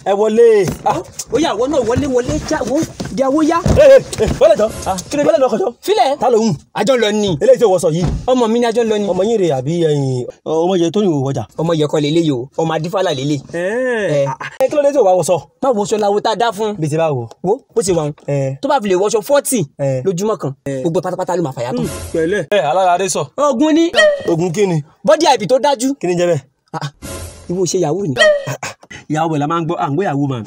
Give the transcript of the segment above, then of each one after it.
ẹ wọlé. Ó yá wọ́n náà wọlé já wọ́n di àwọ̀ yá. Wọlé jọ. Kí ni bọ́lẹ̀ náà kọjọ? Filẹ̀. Ta ló ń? Àjọ lọ ni. Eléyìí tí o wọ sọ yìí. Ọmọ mi ni àjọ lọ ni. Ọmọ yín rè àbí ọmọ yẹn tó ní ìwò ọjà. Ọmọ yẹ kọ́ lélẹ́yìí o, ọmọ adífálà lélẹ̀. Kí ló dé tí o wá wọ sọ? Má wọṣọ láwo tá a dá fún. Bí ti bá wo. Wo bó ṣe wà ń. Tó bá fi lè wọṣọ 40 lójúmọ́ kan, gbogbo pátápátá ló máa fàyà tán. Pẹ̀lẹ́. Alára sọ. Ogun ni. Ogun kí ni? Bọ́dí àìbì tó dájú. Kí ni jẹ́ bẹ́ẹ̀? Ìwọ ṣe yahoo ni. Ìyàwó ẹ̀ la máa ń gbọ́ àǹgbé yahoo man.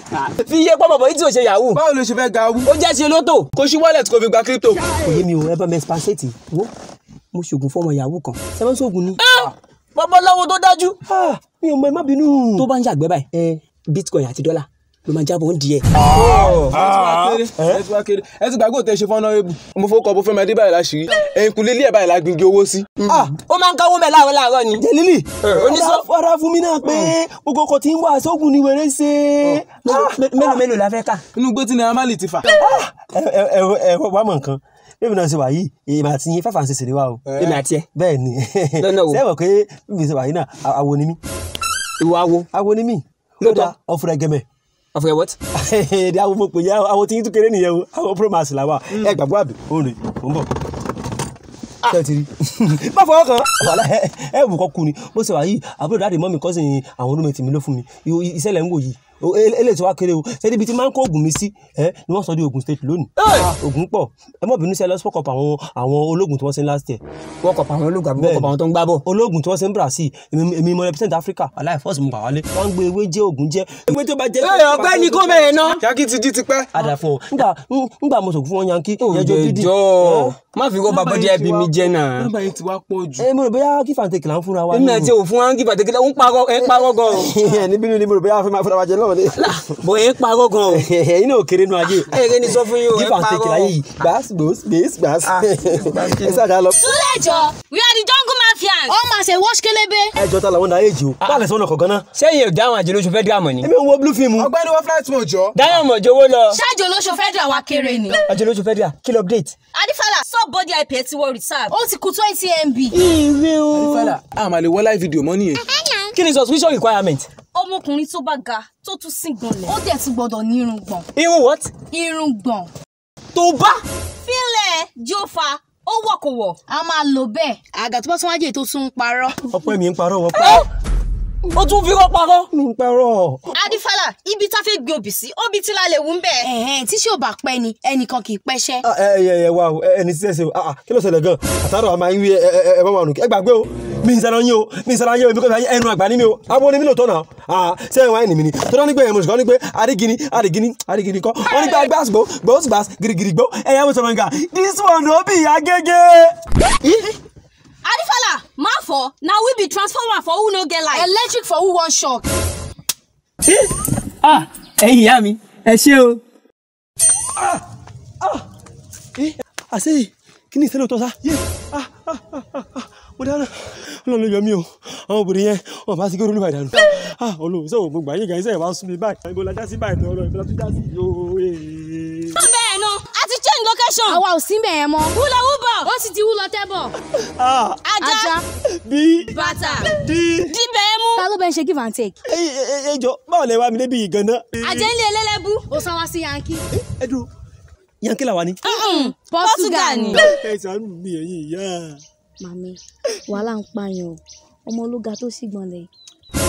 Fi iye pọ́pọ̀ bọ̀ yìí tí o ṣe yahoo. Báwo ló ṣe fẹ́ ga owó? Ó jẹ́ ṣe lótò. Kò sí wallet kò fi gba crypto. Kò yé mi o, ẹ bá mi spaseti. Wo mo ṣògùn fọ́mọ yahoo kan. Ṣé bá ń ṣògùn ni? Bọ́bọ́ lọ́wọ́ tó dájú. Mi ò mọ ẹ má bínú. Tó bá ń yàgbẹ́ báyìí, Bitcoin àti dọ́là ló máa jábọ̀ ń di ẹ̀. Ẹ ti gbàgbọ́ tẹ ṣe fọ́nà ebu. Mo fọkọ̀ bó fẹ́ máa dé báyìí láṣìírí. Ẹ̀yìn kùlé ilé ẹ̀ báyìí la gbingi owó sí. Ó máa ń káwó mẹ́ láàárọ̀ ni. Jẹ́lílì. Oníṣọ́. Ara fún mi náà pé gbogbo ọkọ̀ tí ń wá sógun ni wèrè ṣe. Mélòó la fẹ́ kà? Inú gbé tí Naira Marley ti fà. Ẹ wá mọ̀ nǹkan. Bébí náà ṣe wà yìí, èyí àti yín fẹ́fà ń ṣe ṣèléwà o. Èmi àti ẹ. Bẹ́ẹ̀ ni. Lọ́nà wo? Sẹ́wọ̀n pé bíbí ṣe wà yìí náà, awo ni mí. Ìwọ awo. Awo ni mí. Lóòótọ́. Ọ̀fùrẹ̀ gẹ̀mẹ̀. Ọ̀fẹ́ what? Èdè àwọn ọmọ pè yá àwọn tí yín tún kéré nìyẹn o. Àwọn promise là wà. Ẹ gbàgbọ́ àbí? Ó rè ó ń bọ̀. Ṣé ti rí? Má fọwọ́ kan. Wàhálà ẹ wù kọ́ kú ni. Bó ṣe wà yìí, àbúrò dáàdì mọ́ mi kọ́sìn àwọn olómìnira mi ló fún mi. Iṣẹ́ lẹ̀ ń wò yìí. Eléyìí tí wàá kéré o. Ṣé ibi tí máa ń kó oògùn mi sí? Ni wọ́n sọ di Ogun State lónìí. Oògùn pọ̀. Ẹ mọ̀ bínú sí ẹ lọ sport cup àwọn ológun tí wọ́n ṣe last year. Wọ́n kọ̀ pa àwọn ológun àbí wọ́n kọ̀ pa àwọn tó ń gbá bọ̀. Ológun tí wọ́n ṣe ń Brazil. Èmi mo represent Africa. Aláìfọ́ọ̀sì mo bà wálé. Wọ́n ń gbé ewé jẹ́ oògùn jẹ́. Ewé tó bá jẹ́. Ọ̀gbẹ́ni kó mẹ́rin náà. Yankee ti jí tipẹ́. Àdàfọ̀ ńgbà mo sọ fún wọn Yankee. Jọ̀ọ́ má fi kó bàbá díẹ̀ bí mi jẹ́ náà. Nọ́mbà yẹn ti wá pọ̀ jù. Mo rò bóyá kí fàǹtẹ̀kì là ń fúnra wa. Èmi àti òfin wa ń kí fàǹtẹ̀kì ń parọ́ gan. Níbí ni mo rò bóyá fẹ́ máa fúnra wa jẹ lọ́wọ́ ni. Bóyá ń parọ́ gan o. Ẹ̀yin náà kéré nu ayé. Ẹ̀rẹ́ ni sọ fún yín o. Kí fàǹtẹ̀kì láyé yìí. Gbàs. Ẹ sáà lọ. Súlẹ̀jọ, we are the jungle mafians. Ó máa ṣe wọ́ṣ kélébé. Ẹjọ́ ta làwọn náà èjì o. Báàlẹ̀ sọ́nà kọ̀ọ̀kan náà. Sẹ́yìn ò dáhùn àjẹlóṣù fẹ́ dààmú ni. Èmi ń wo blue film. Ọ̀gbẹ́ni wọ́n flight mode jọ. Dáhùn mọ̀ jọ̀wọ́ lọ. Ṣáàjò olóṣò federal wa kéré ni. Àjẹlóṣù fẹ́ dà kí lọ update. Adífàlà sub-body IP ti wọ reserve. Ó ti kú 20 MB. Ìwé o. Fẹ́lá, àmà lè wọ́ live video mọ́ nìyẹn. Kí ni subscription requirement? Ọmọkùnrin tó bá ga tó tún sìn gbọ̀nlẹ̀. Ó dẹ̀ tún gbọ́dọ̀ ní irùngbọ̀n. Irun what? Irùngbọ̀n. Tó bá. Fílẹ̀ Jófa, ó wọ̀ kò wọ̀. A máa lò bẹ́ẹ̀. Àgà tó bá tún wájú tó tún ń parọ́. Ọpẹ́ mi ń parọ́ wọ́n parọ́. Ó tún fi kọ́ parọ́. Mi ń parọ́. Adífàlà, ibi tá fẹ́ gbé obì sí, obì tí la lè wú ń bẹ̀. Tí ṣé ò bá pẹ́ ni, ẹnìkan kì í pẹ́ṣẹ́. Wà o, ẹni tí ṣẹ̀ṣẹ̀ o. Kí ló ṣẹlẹ̀ gan? Àtàrọ̀ àmà ìwé ẹ bá wà nù. Ẹ gbàgbé o. Mi ń sara yín o. Mi ń sara yín o. Èmi kò fẹ́ ẹnu àgbà ní mi o. Abo ni mi lò tó náà. Ṣé ẹ̀ wá ẹni mi ni? Tó dán ní pé ẹ̀mọ̀ ṣùgbọ́n ní pé àrígìní kọ́. Wọ́n ní pé gbàs girigiri gbó. Ẹ̀yà mo sọ̀rọ̀ nǹkan. This one no be agége. Adífàlà, má fọ́, na we be transformer for who no get light. Electric for who wan shock. Ẹ̀yin ìyá mi, ẹ ṣé o. Àṣé kí ni ìṣẹ̀lẹ̀ tó sá? Mo dáná. Ọlọ́run ló yọ mí o. Àwọn obìnrin yẹn wọ́n bá sí kí olúwa ìdànù. Olóhùn sọ̀rọ̀ mo gbà yín gan iṣẹ́ ìwà sún mi báyìí. Ibo la já sí báyìí lọ́rọ̀ ìbílẹ̀ tó já sí yóò. Bẹ́ẹ̀ náà, a ti change location. Àwa ò sí bẹ́ẹ̀ mọ́. Wúlọ wúbọ̀, wọ́n sì ti wúlọ tẹ́bọ̀. Ajá. Bí. Bàtà. Dí. Díbẹ̀ mú. Ta ló bẹ́ẹ̀ ṣe give and take? Ẹjọ́ báwo lẹ wá mi débi ìgànnà? Àjẹ́lé ẹlẹ́lẹ́bú. Ó sá wá sí Yankee. Ẹ dúró. Yankee làwa ni. Portugal ni. Ẹ ṣàánú mi ẹ̀yin ìyá. Màmí, wàhálà ń pààyàn o. Ọmọ ológa tó sì gbọ̀nlẹ̀.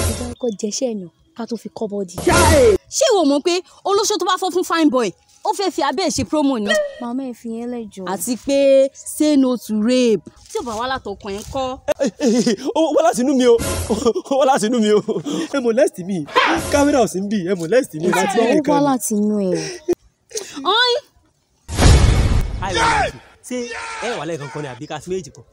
Ìjọba kọ́ jẹ́ṣẹ́ ẹ̀nà ká tó fi kọ́ bọ́ọ̀dì. Ṣé ìwọ mọ̀ pé olóṣó tó bá fọ́ fún fine boy ó fẹ́ fi abẹ́ ṣe promo ni? Màmá ẹ̀ fi yẹn lẹ́jọ́. Àti pé say no to rape. Tí ò bá wá látọkàn ẹ̀ ń kọ́. Ó wá láti inú mi o. Ó wá láti inú mi o. Ẹ molest mi. Kámẹ́rà ò sí ń bì. Ẹ molest mi láti ó wá láti inú ẹ̀. Ọ̀hún. Ṣé ẹ wà lẹ́ẹ̀kan kan ni àbí ká sí méjì kan?